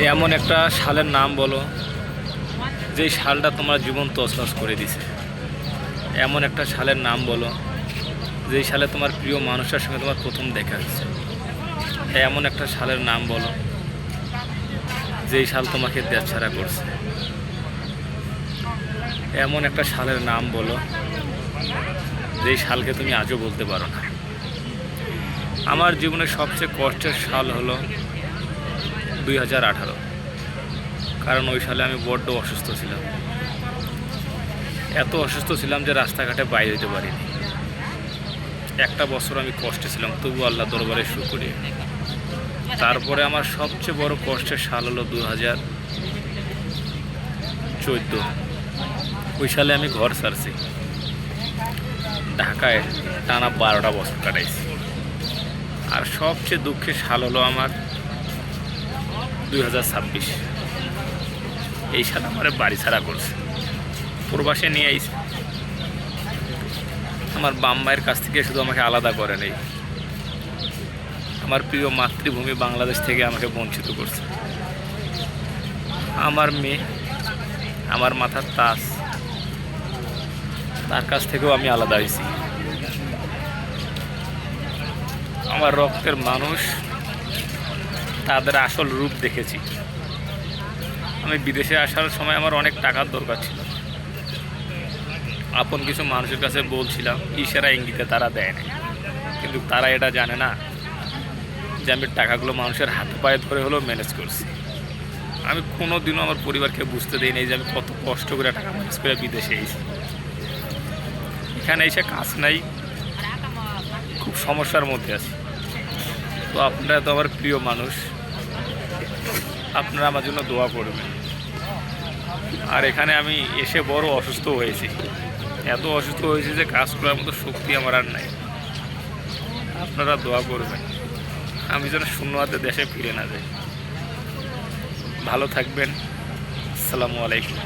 এমন একটা শালের নাম বলো যেই শালটা তোমার জীবন তছনছ করে দিছে। এমন একটা শালের নাম বলো যেই শালে তোমার প্রিয় মানুষের সঙ্গে তোমার প্রথম দেখা হয়েছে। এমন একটা শালের নাম বলো যেই শাল তোমাকে দেশছাড়া করছে। এমন একটা শালের নাম বলো যেই শালকে তুমি আজও বলতে পারো না। আমার জীবনের সবচেয়ে কষ্টের সাল হলো 2018, কারণ ওই সালে আমি বড্ড অসুস্থ ছিলাম। এত অসুস্থ ছিলাম যে রাস্তাঘাটে বাইরে যেতে পারিনি। একটা বছর আমি কষ্টে ছিলাম, তবু আল্লাহ দরবারে শুকরিয়া। তারপরে আমার সবচেয়ে বড় কষ্টের সাল হলো 2014। ওই সালে আমি ঘর ছাড়ছি, ঢাকায় টানা 12টা বছর কাটাইছি। আর সবচেয়ে দুঃখের সাল হলো আমার 2026। এই সাল আমার বাড়ি ছাড়া করছে, প্রবাসে নিয়ে আইছে। আমার বাম মায়ের কাছ থেকে শুধু আমাকে আলাদা করে নেই, আমার প্রিয় মাতৃভূমি বাংলাদেশ থেকে আমাকে বঞ্চিত করছে। আমার মেয়ে, আমার মাথার তাজ, তার কাছ থেকেও আমি আলাদা হয়েছি। আমার রক্তের মানুষ, তাদের আসল রূপ দেখেছি। আমি বিদেশে আসার সময় আমার অনেক টাকার দরকার ছিল। আপন কিছু মানুষের কাছে বলছিলাম, ইশারা ইঙ্গিতে তারা দেয় না, কিন্তু তারা এটা জানে না যে আমি টাকাগুলো মানুষের হাতে পায়ে ধরে হলেও ম্যানেজ করছি। আমি কোনো দিনও আমার পরিবারকে বুঝতে দিই নাই যে আমি কত কষ্ট করে টাকা ম্যানেজ করে বিদেশে এসেছি। এখানে এসে কাজ নাই, খুব সমস্যার মধ্যে আছি। তো আপনারা তো আমার প্রিয় মানুষ, আপনারা আমার জন্য দোয়া করবেন। আর এখানে আমি এসে বড় অসুস্থ হয়েছি, এত অসুস্থ হয়েছি যে কাজ করার মতো শক্তি আমার আর নাই। আপনারা দোয়া করবেন আমি যেন শূন্য হাতে দেশে ফিরে না যাই। ভালো থাকবেন। আসসালামু আলাইকুম।